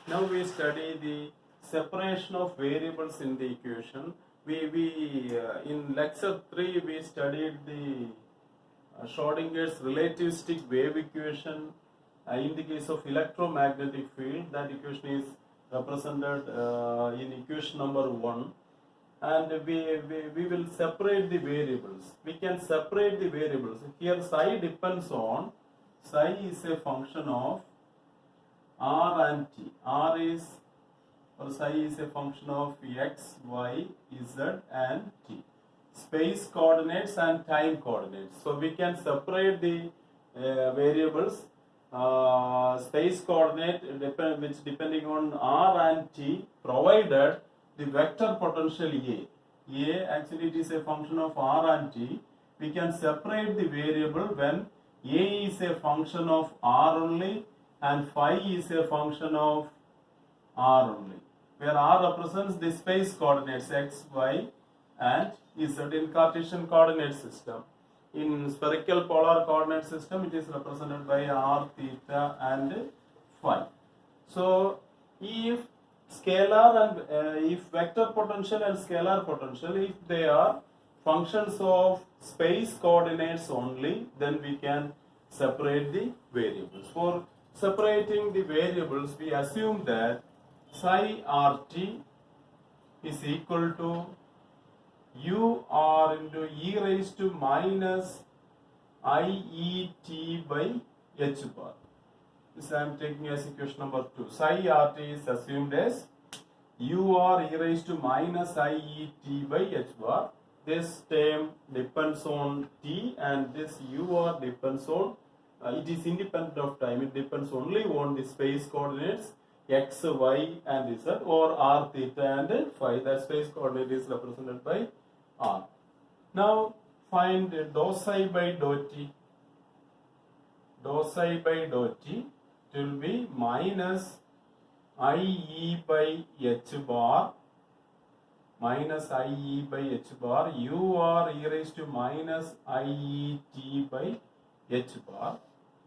Now we study the separation of variables in the equation. We in lecture 3 we studied the Schrodinger's relativistic wave equation. In the case of electromagnetic field, that equation is represented in equation number 1, and we will separate the variables. We can separate the variables. Here psi depends on, psi is a function of r and t. R is, or psi is a function of x, y, z and t. Space coordinates and time coordinates. So we can separate the variables. Space coordinate which depending on r and t, provided the vector potential A. A actually it is a function of r and t. We can separate the variable when A is a function of r only and phi is a function of r only, where r represents the space coordinates x, y and z in Cartesian coordinate system. In spherical polar coordinate system, it is represented by r, theta and phi. So if scalar and if vector potential and scalar potential, if they are functions of space coordinates only, then we can separate the variables. For separating the variables, we assume that psi rt is equal to ur into e raised to minus iet by h bar. This I am taking as equation number 2. Psi rt is assumed as ur e raised to minus iet by h bar. This term depends on t and this ur depends on, it is independent of time. It depends only on the space coordinates x, y and z, or r, theta and phi. That space coordinate is represented by r. Now find dou psi by dou t. Dou psi by dou t, it will be minus ie by h bar, minus ie by h bar, ur e raised to minus iet by h bar,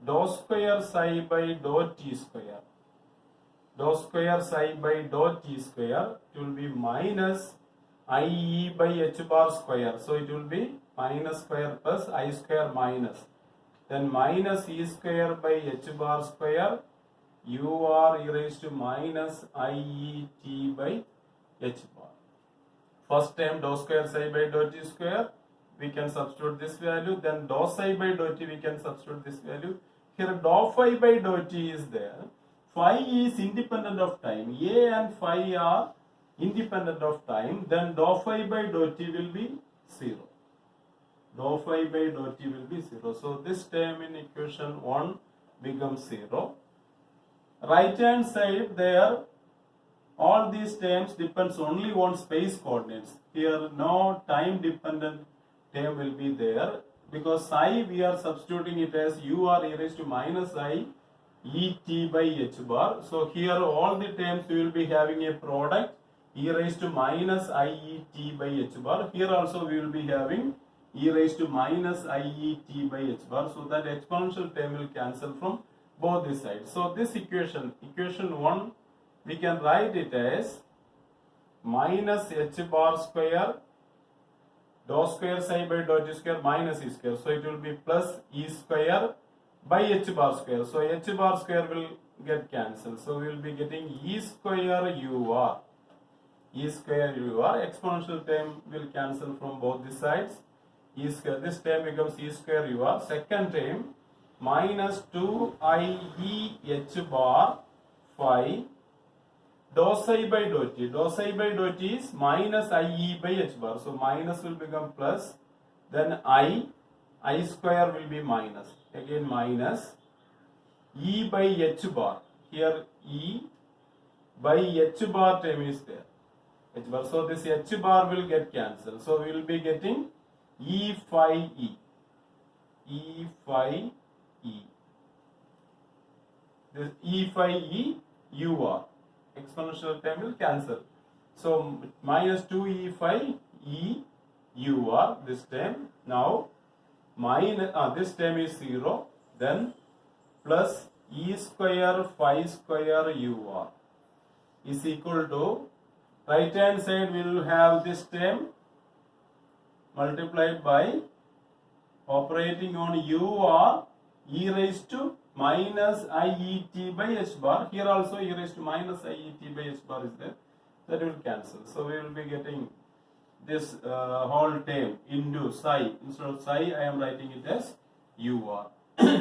dou square psi by dou t square. Dou square psi by dou t square, it will be minus ie by h bar square. So it will be minus square plus I square minus. Then minus e square by h bar square, ur e raised to minus iet by h bar. First term dou square psi by dou t square, we can substitute this value. Then dou psi by dou t, we can substitute this value. Here dou phi by dou t is there. Phi is independent of time. A and phi are independent of time. Then dou phi by dou t will be 0. Dou phi by dou t will be 0. So this term in equation 1 becomes 0. Right hand side there, all these terms depends only on space coordinates. Here no time dependent term will be there, because psi we are substituting it as ur e raised to minus I et by h bar. So here all the terms we will be having a product e raised to minus iet by h bar. Here also we will be having e raised to minus iet by h bar. So that exponential term will cancel from both the sides. So this equation, equation 1, we can write it as minus h bar square dou square psi by dou t square minus e square. So it will be plus e square by h bar square. So h bar square will get cancelled. So we will be getting e square ur. E square ur. Exponential term will cancel from both the sides. E square. This term becomes e square ur. Second term minus 2ie h bar phi dou psi by dou t. Dou psi by dou t is minus ie by h bar. So minus will become plus. Then I square will be minus. Again minus e by h bar. Here e by h bar term is there. H bar. So this h bar will get cancelled. So we will be getting e phi e. E phi e. This e phi e ur. Exponential term will cancel. So minus 2e phi e ur, this term. Now minus this term is 0. Then plus e square phi square ur. is equal to, right hand side we will have this term multiplied by operating on u or e raised to minus iet by h bar. Here also e raised to minus iet by h bar is there. That will cancel. So we will be getting this whole term into psi. Instead of psi, I am writing it as ur.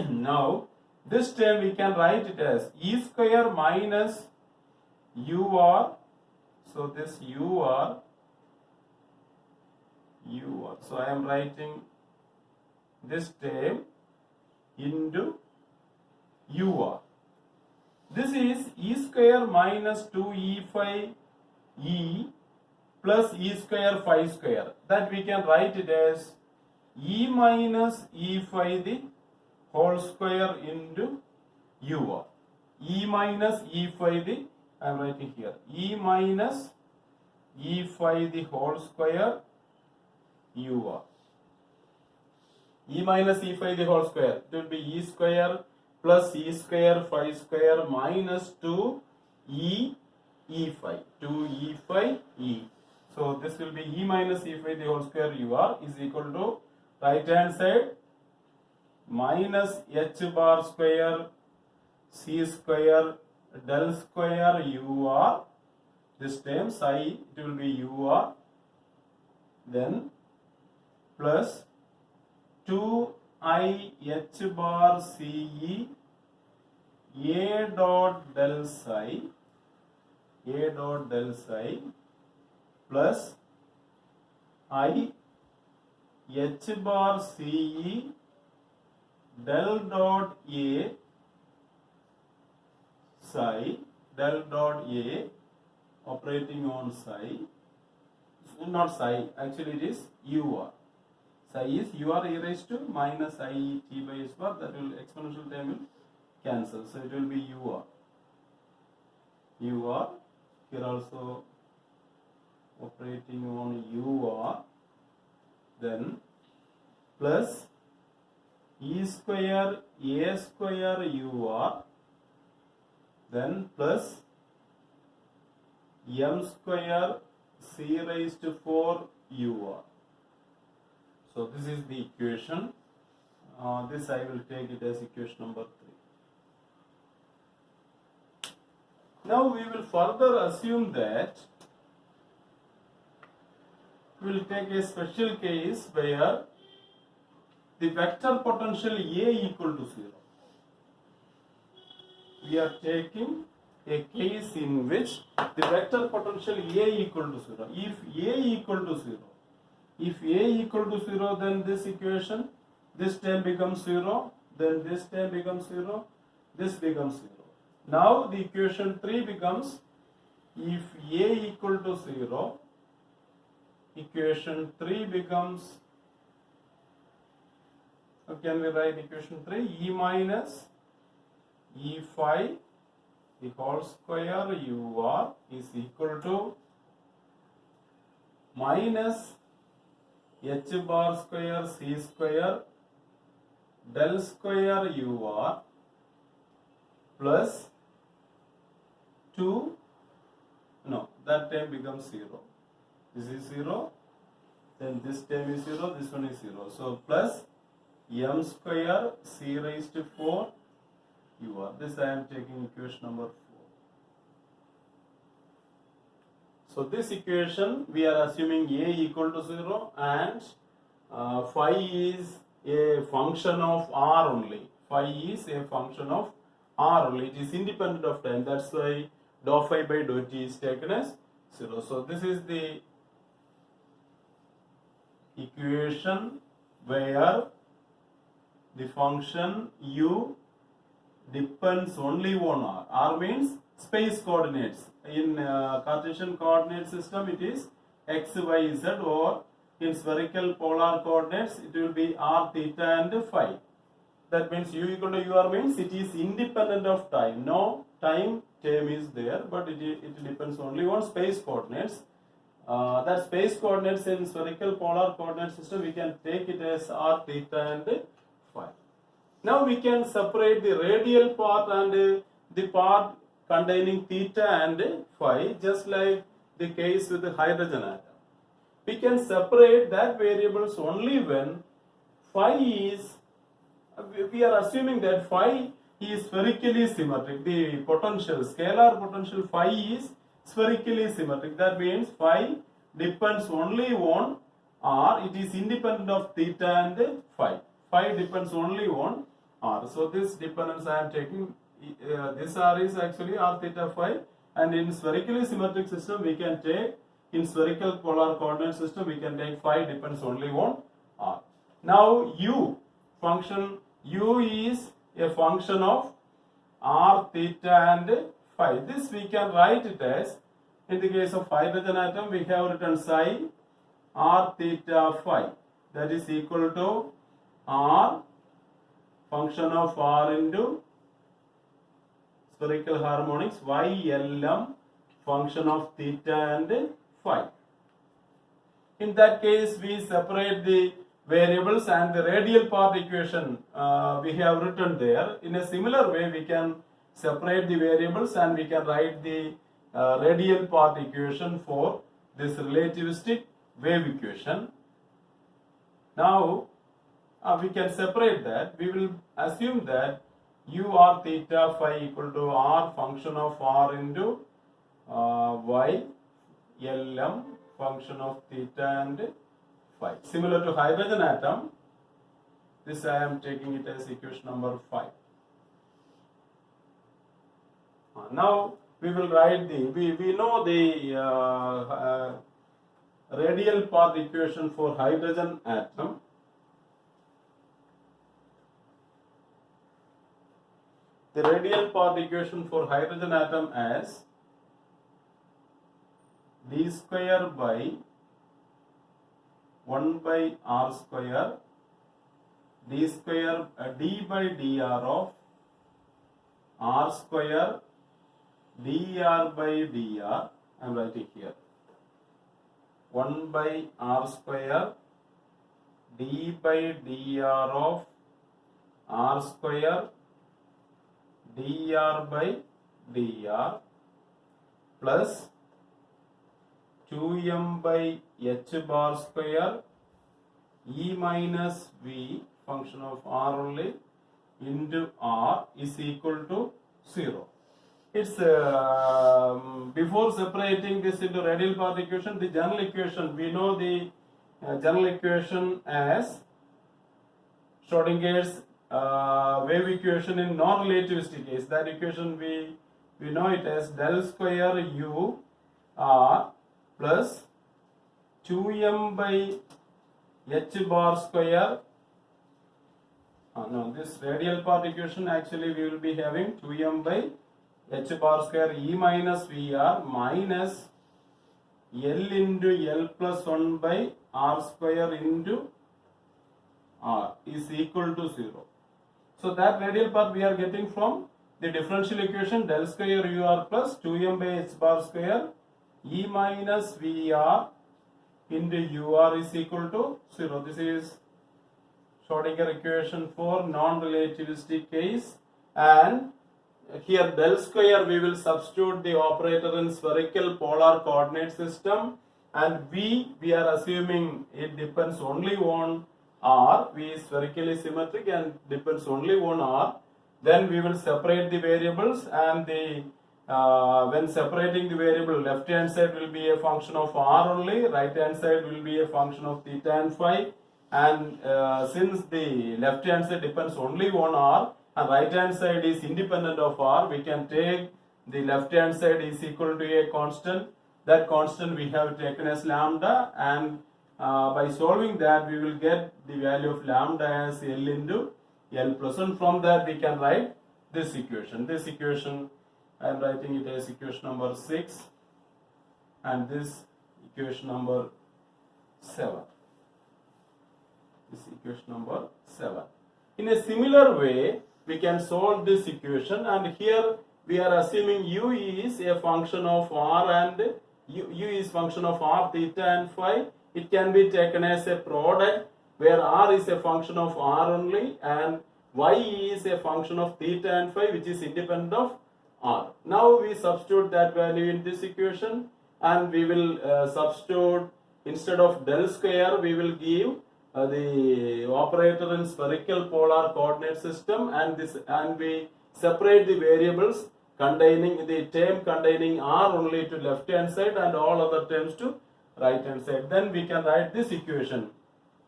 Now, this term we can write it as e square minus ur. So this ur. So I am writing this term into ur. This is e square minus 2e phi e plus e square phi square. That we can write it as e minus e phi the whole square into ur. E minus e phi the, I am writing here, e minus e phi the whole square ur. E minus e phi the whole square, it will be e square plus e square phi square minus 2e phi, 2e phi e. So this will be e minus e phi the whole square ur is equal to, right hand side, minus h bar square c square del square ur. This term psi, it will be ur, then plus 2i h bar ce a dot del psi plus I h bar ce del dot a psi, del dot a operating on psi, not psi, actually it is ur. Psi is ur e raised to minus iet by h bar, that will exponential term will cancel. So it will be ur. Here also operating on ur, then plus e square a square ur, then plus m square c raised to 4 ur. So this is the equation. This I will take it as equation number 3. Now we will further assume that we will take a special case where the vector potential A equal to 0. We are taking a case in which the vector potential A equal to 0. If A equal to 0, then this equation, this term becomes 0, then this term becomes 0, this becomes 0. Now the equation 3 becomes, if A equal to 0, equation 3 becomes, how can we write equation 3? E minus e phi the whole square ur is equal to minus h bar square c square del square ur plus 2, no, that term becomes 0. This is 0, then this term is 0, this one is 0. So plus m square c raised to 4 ur. This I am taking equation number 4. So this equation we are assuming A equal to 0 and phi is a function of r only. Phi is a function of r only. It is independent of time. That's why dou phi by dou t is taken as 0. So this is the equation where the function u depends only on r. R means space coordinates. In Cartesian coordinate system it is x, y, z, or in spherical polar coordinates it will be r, theta and phi. That means u equal to ur means it is independent of time. No time term is there, but it depends only on space coordinates. That space coordinates in spherical polar coordinate system we can take it as r, theta and phi. Now we can separate the radial part and the part containing theta and phi, just like the case with the hydrogen atom. We can separate that variables only when phi is, we are assuming that phi is spherically symmetric. The potential, scalar potential phi is spherically symmetric. That means phi depends only on r, it is independent of theta and phi. Phi depends only on r. So this dependence I am taking, this r is actually r theta phi, and in spherically symmetric system we can take, in spherical polar coordinate system we can take phi depends only on r. Now u function, u is a function of r theta and phi. This we can write it as, in the case of hydrogen atom we have written psi r theta phi, that is equal to r function of r into spherical harmonics y lm function of theta and phi. In that case we separate the variables, and the radial part equation we have written there. In a similar way we can separate the variables and we can write the radial part equation for this relativistic wave equation. Now we can separate that. We will assume that u r theta phi equal to r function of r into y lm function of theta and phi. Similar to hydrogen atom, this I am taking it as equation number 5. Now we will write the, we know the radial part equation for hydrogen atom. The radial part equation for hydrogen atom as d square by 1 by r square d square d by dr of r square dr by dr. I am writing here 1 by r square d by dr of r square dr by dr plus 2m by h bar square e minus v function of r only into r is equal to 0. It's before separating this into radial part equation, the general equation, we know the general equation as Schrodinger's wave equation in non-relativistic case. That equation we know it as del square u r plus 2m by h bar square. No, this radial part equation actually we will be having 2m by h bar square e minus vr minus l into l plus 1 by r square into r is equal to 0. So that radial part we are getting from the differential equation del square ur plus 2m by h bar square e minus vr into ur is equal to 0. This is Schrodinger equation for non-relativistic case, and here del square we will substitute the operator in spherical polar coordinate system, and v we are assuming it depends only on r. V is spherically symmetric and depends only on r. Then we will separate the variables, and the when separating the variable, left hand side will be a function of r only, right hand side will be a function of theta and phi. And since the left hand side depends only on r and right hand side is independent of r, we can take the left hand side is equal to a constant. That constant we have taken as lambda, and by solving that we will get the value of lambda as L into L plus 1. From that we can write this equation. This equation I am writing it as equation number 6, and this equation number 7. This equation number 7. In a similar way we can solve this equation, and here we are assuming u is a function of r and u is function of r theta and phi. It can be taken as a product where r is a function of r only and y is a function of theta and phi which is independent of R. Now we substitute that value in this equation, and we will substitute, instead of del square, we will give the operator in spherical polar coordinate system, and we separate the variables containing the term containing R only to left hand side and all other terms to right hand side. Then we can write this equation.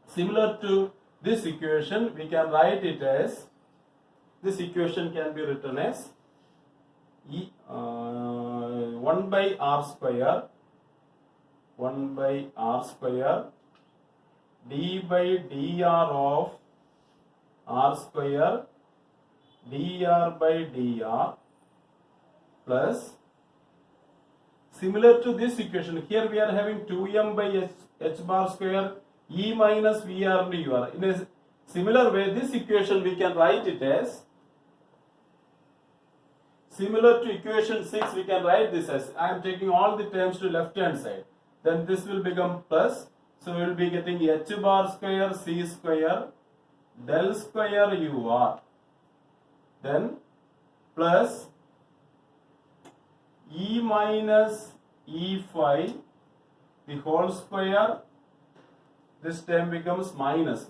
Similar to this equation, we can write it as, this equation can be written as 1 by R square d by dr of R square dr by dr plus, similar to this equation, here we are having 2m by h bar square E minus VR into UR. In a similar way, this equation we can write it as, similar to equation 6, we can write this as, I am taking all the terms to left hand side. Then this will become plus, so we will be getting h bar square c square del square UR. Then plus E minus E phi the whole square, this term becomes minus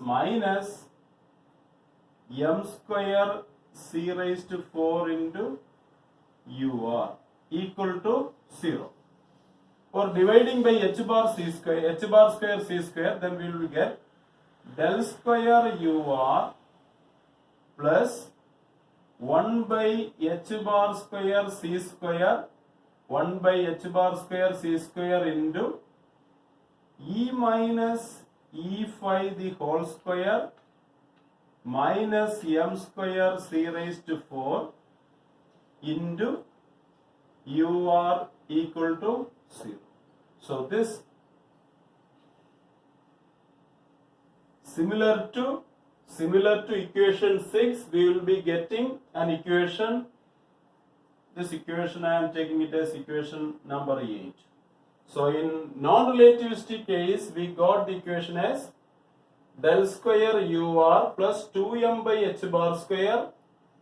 m square c raised to 4 into UR equal to 0. For dividing by h bar square c square, then we will get del square UR plus 1 by h bar square c square 1 by h bar square c square into E minus E phi the whole square minus m square c raised to 4 into UR equal to 0. So this, similar to equation 6, we will be getting an equation. This equation I am taking it as equation number 8. So in non-relativistic case, we got the equation as del square UR plus 2m by h bar square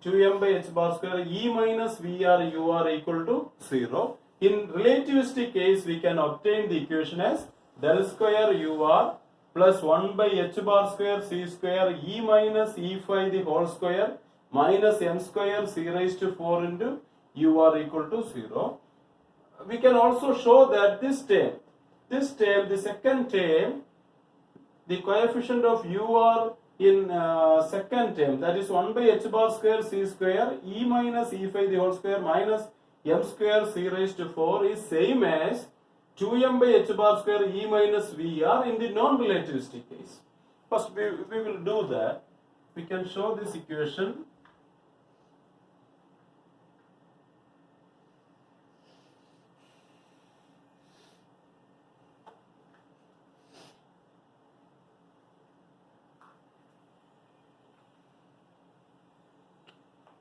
E minus VR UR equal to 0. In relativistic case, we can obtain the equation as del square UR plus 1 by h bar square c square E minus E phi the whole square minus m square c raised to 4 into UR equal to 0. We can also show that this term, the second term, the coefficient of UR in second term, that is 1 by h bar square c square E minus E phi the whole square minus m square c raised to 4 is same as 2m by h bar square E minus VR in the non-relativistic case. First we will do that. We can show this equation.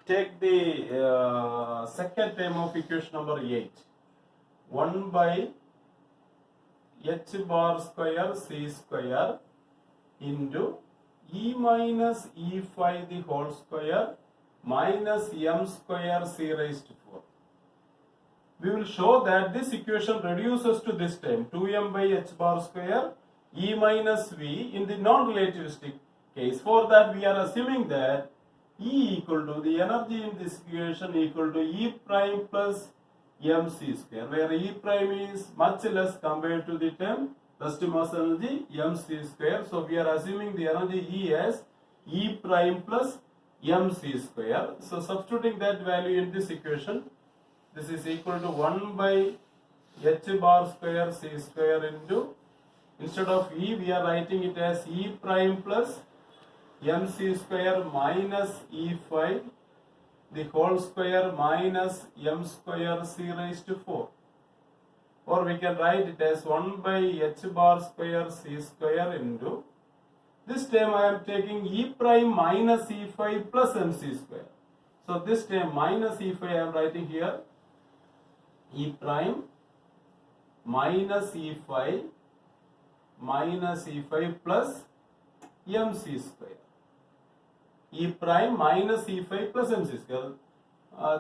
Take the second term of equation number 8. 1 by h bar square c square into E minus E phi the whole square minus m square c raised to 4. We will show that this equation reduces to this term 2m by h bar square E minus V in the non-relativistic case. For that, we are assuming that E equal to, the energy in this equation equal to E prime plus mc square, where E prime is much less compared to the term resting mass energy mc square. So we are assuming the energy E as E prime plus mc square. So substituting that value in this equation, this is equal to 1 by h bar square c square into, instead of E, we are writing it as E prime plus mc square minus E phi the whole square minus m square c raised to 4. Or we can write it as 1 by h bar square c square into, this term I am taking E prime minus E phi plus mc square. So this term minus E phi I am writing here, E prime minus E phi plus mc square. E prime minus E phi plus mc square.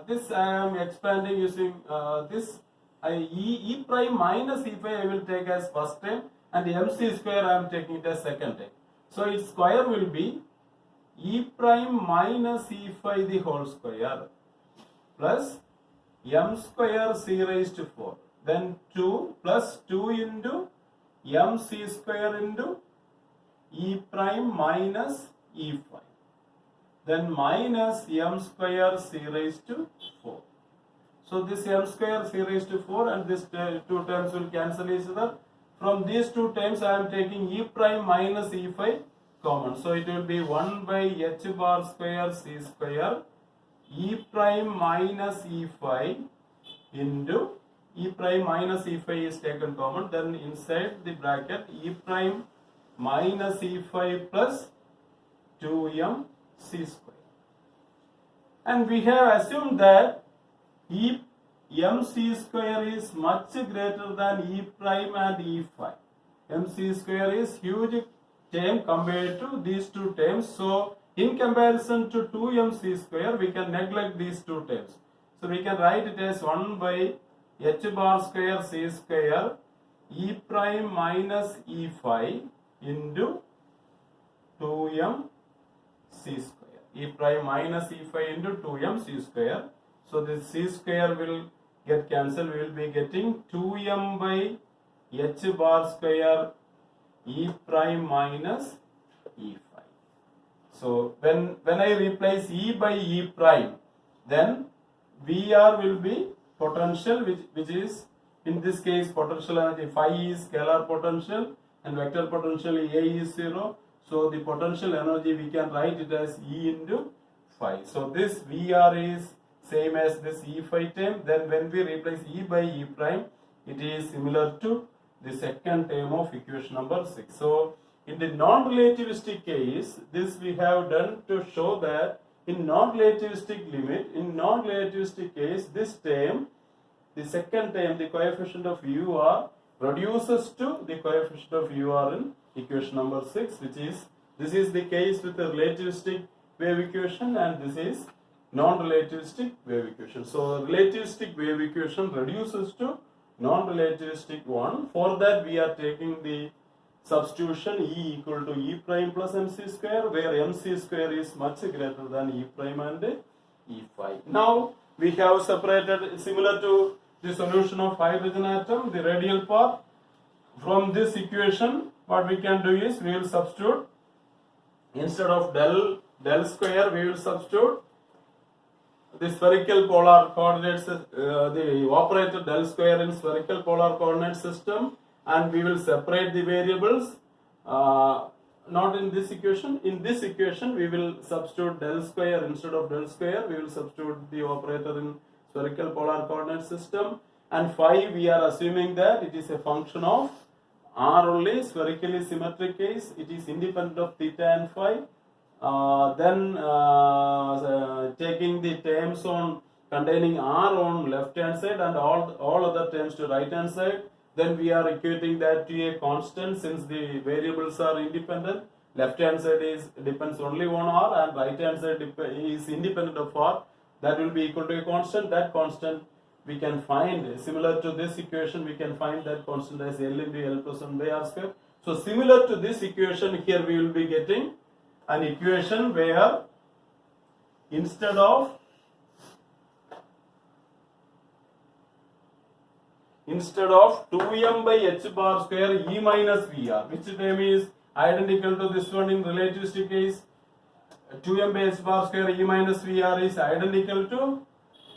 this I am expanding using this e prime minus e phi I will take as first term, and mc square I am taking it as second term. So its square will be e prime minus e phi the whole square plus m square c raised to 4. Then 2 plus 2 into mc square into e prime minus e phi. Then minus m square c raised to 4. So this m square c raised to 4 and this two terms will cancel each other. From these two terms I am taking e prime minus e phi common. So it will be 1 by h bar square c square e prime minus e phi into e prime minus e phi is taken common. Then inside the bracket e prime minus e phi plus 2m c square. And we have assumed that mc square is much greater than e prime and e phi. Mc square is huge term compared to these two terms. So in comparison to 2mc square, we can neglect these two terms. So we can write it as 1 by h bar square c square e prime minus e phi into 2m c square. E prime minus e phi into 2m c square. So this c square will get cancelled. We will be getting 2m by h bar square e prime minus e phi. So when I replace e by e prime, then Vr will be potential, which is in this case potential energy phi is scalar potential and vector potential A is 0. So the potential energy we can write it as E into phi. So this Vr is same as this E phi term. Then when we replace E by E prime, it is similar to the second term of equation number 6. So in the non-relativistic case, this we have done to show that in non-relativistic limit, in non-relativistic case, this term, the second term, the coefficient of UR reduces to the coefficient of UR in equation number 6, which is, this is the case with the relativistic wave equation and this is non-relativistic wave equation. So relativistic wave equation reduces to non-relativistic one. For that we are taking the substitution E equal to E prime plus MC square, where MC square is much greater than E prime and E phi. Now we have separated, similar to the solution of hydrogen atom, the radial part. From this equation, what we can do is we will substitute, instead of del square, we will substitute the spherical polar coordinates, the operator del square in spherical polar coordinate system, and we will separate the variables. Not in this equation. In this equation, we will substitute del square instead of del square. We will substitute the operator in spherical polar coordinate system. And phi, we are assuming that it is a function of R only, spherically symmetric case. It is independent of theta and phi. Then taking the terms on containing R on left hand side and all other terms to right hand side. Then we are equating that to a constant since the variables are independent. Left hand side depends only on R and right hand side is independent of R. That will be equal to a constant. That constant we can find, similar to this equation, we can find that constant as L into L plus 1 by R square. So similar to this equation, here we will be getting an equation where instead of 2m by h bar square E minus Vr, which term is identical to this one in relativistic case, 2m by h bar square E minus Vr is identical to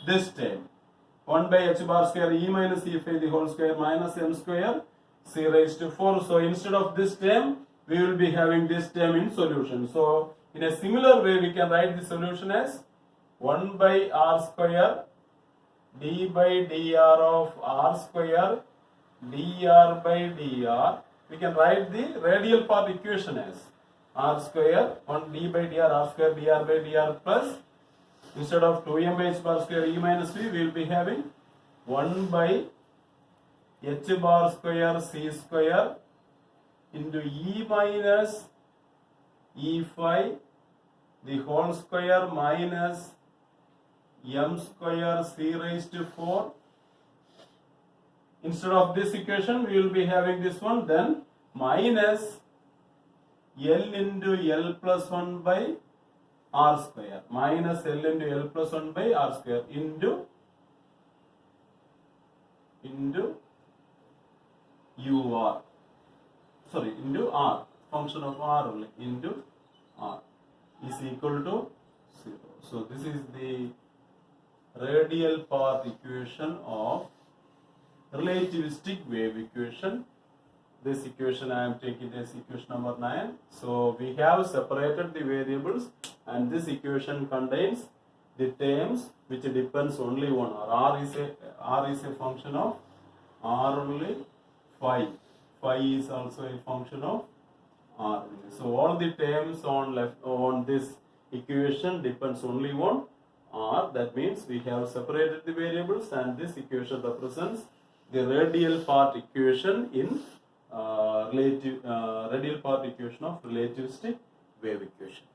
this term, 1 by h bar square E minus E phi the whole square minus m square c raised to 4. So instead of this term, we will be having this term in solution. So in a similar way, we can write the solution as 1 by r square d by dr of r square dr by dr. We can write the radial part equation as r square 1 d by dr r square dr by dr plus, instead of 2m by h bar square E minus V, we will be having 1 by h bar square c square into E minus E phi the whole square minus m square c raised to 4. Instead of this equation, we will be having this one, then minus L into L plus 1 by R square, minus L into L plus 1 by R square into UR, sorry, into R, function of R only, into R is equal to 0. So this is the radial part equation of relativistic wave equation. This equation I am taking as equation number 9. So we have separated the variables, and this equation contains the terms which depends only on R. R is a function of R only. Phi is also a function of R only. So all the terms on this equation depends only on R. That means we have separated the variables, and this equation represents the radial part equation in radial part equation of relativistic wave equation.